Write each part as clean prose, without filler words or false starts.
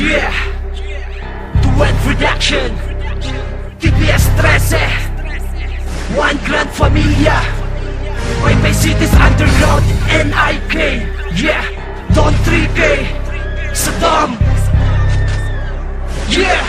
Yeah, Duet Production, TPS 13, One Grand Familia, Wi-Fi Cities Underground, NIK. Yeah, Don 3K, Saddam. Yeah,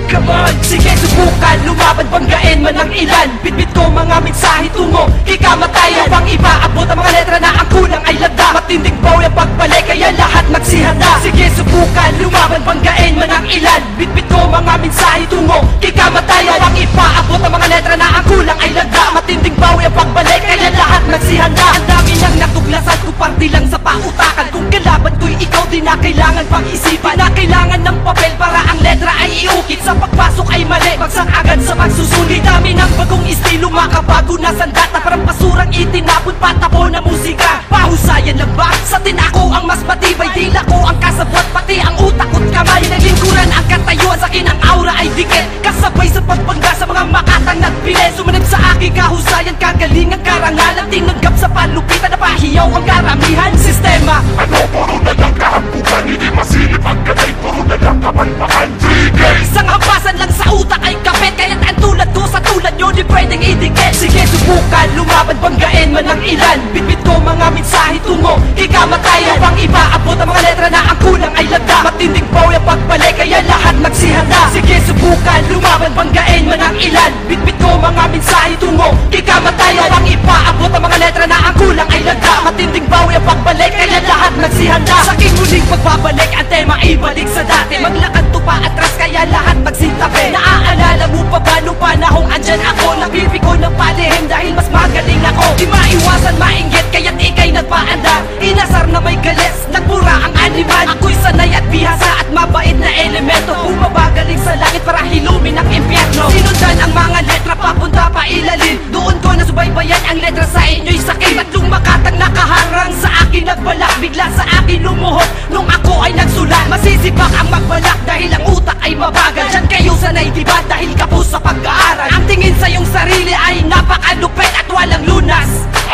come on, sige subukan, lumaban, banggain man ang ilan. Bitbit ko mga mensahe tungo kay kamatayan. Pang ipaabot ang mga letra na ang kulang ay lagda. Matinding bawi ang pagbalik, kaya lahat magsihanda. Sige subukan, lumaban, banggain man ang ilan. Bitbit ko mga mensahe tungo kay kamatayan. Pang ipaabot ang mga letra na ang kulang ay lagda. Matinding bawi ang pagbalik, kaya lahat magsihanda. Ang dami nang natuglasan ko, parte lang sa pautakan. Kung kalaban ko'y ikaw, di na kailangan pag-isipan. Na kailangan ng papel para ang letra ay iukit. Sa pagpasok ay mali, bagsak agad sa pagsusulit. Dami ng bagong estilo, makabago na sandata. Parang basurang itinapon, patapo na musika. Pahusayan lang ba? Sa tinako ang mas matibay, dila ko ang kasabwat, pati ang utak ko't kamay. Naglingkuran ang katayuan, sa akin ang aura ay dikit. Kasabay sa pagbangga sa mga makatang nagpili. Sumunod sa aking kahusayan, kagalingan, karangalan. Tinanggap sa palupitan na pahiyaw ang karamihan. Sistema, ano, puro na lang kahampukan. Hindi masilip ang katay, puro na lang kapalpakan. 3K, isang hampasan lang sa utak ay kapit. Kaya't ang tulad ko sa tulad nyo, di pwedeng idikit. Sige subukan, lumaban, banggain man ang ilan. Bitbit ko mga mensahe tungo kay kamatayan. Pang ipaabot ang mga letra na ang kulang ay lagda. Matinding bawi ang pagbalik, kaya lahat magsihanda. Sige subukan, lumaban, banggain man ang ilan. Bitbit ko mga mensahe tungo kay kamatayan. Pang ipaabot ang mga letra na ang kulang ay lagda. Matinding bawi ang pagbalik, kaya lahat magsihanda. Sa aking muling pagbabalik, ang tema ibalik sa dati. Maglakad to pa atras, kaya lahat magsintabi. Naaalala mo pa ba nung panahong andyan ako? Nagpipiko ng palihim dahil mas magaling ako. Di maiwasan mainggit, kaya't ikay nagpaanda. Inasar na may galis, nagmura ang animal. Ako'y sanay at bihasa at mabait na elemento. Bumabagaling sa langit para hilumin ang impyerno. Sinundan ang mga letra papunta pa ilalim. Doon ko nasubaybayan ang letra sa inyo'y sakit. Tatlong makatang nakaharang sa akin nagbalak. Bigla sa akin lumuhod nung ako ay nagsulat. Masisibak ang magbalak dahil ang utak ay mabagal. Diyan kayo sanay diba dahil kapos sa pag-aaral. Ang tingin sa iyong sarili ay napakalupit at walang lunas.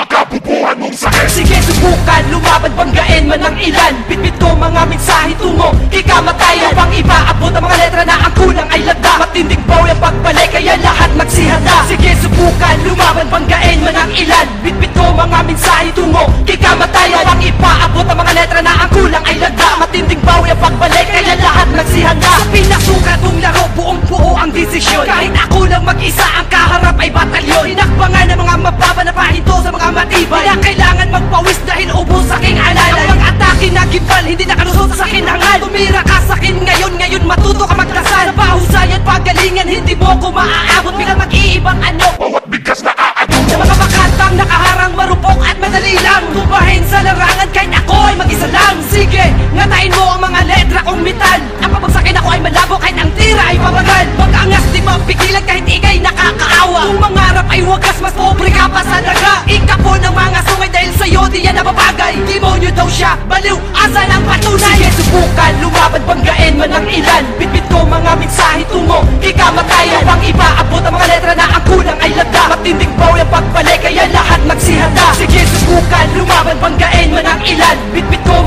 akabubuhan mong sakit. Sige subukan, lumaban, banggain man ang ilan. Bitbit ko mga mensahe tungo kay kamatayan. Pang ipaabot ang mga letra na ang kulang ay lagda. Matinding bawi ang pagbalik, kaya lahat magsihanda. Sige subukan, lumaban, banggain man ang ilan. Bitbit ko mga mensahe tungo kay kamatayan. Pang ipaabot ang mga letra na ang kulang ay lagda. Matinding bawi ang pagbalik, kaya lahat magsihanda. Sa pinasukat kong laro, buong buo ang desisyon. Kahit ako lang mag-isa, ang kaharap ay batalyon. Tinakbangan ng mga mababa na pahinto sa mga matibay. Hindi na kailangan magpawis dahil ubos sa aking alalay. Ang atake na gimbal, hindi nakalusot sa akin hangal. Tumira ka sa akin ngayon matuto ka magdasal. Sa pahusayan, pagalingan, hindi mo ko maaabot. Bilang mag-iibang ano, Bawat bigkas na aadong. sa mga makatang nakaharang, marupok at madali lang. Tumahin sa larangan kahit ako ay mag-isa lang. Sige, ngatain mo ang mga letra kong metal. Ang pabagsakin ako ay malabo kahit ang tira ay pabagal. Mag-angas di mapigilan kahit ikay nakakaawa. Kung mangarap ay wagas, mas pobre ka pa sa daga. Ikapo ng mga sungay dahil sa'yo di yan nababagay. Demonyo daw siya, baliw, asa ng patunay. Sige subukan, lumaban, banggain man ang ilan. Bitbit ko mga mensahe tungo kay kamatayan. Pang ipaabot ang mga letra na ang kulang ay lagda. Matinding bawi ang pagbalik, kaya lahat magsihanda. Sige subukan, lumaban, banggain man ang ilan. Bitbit ko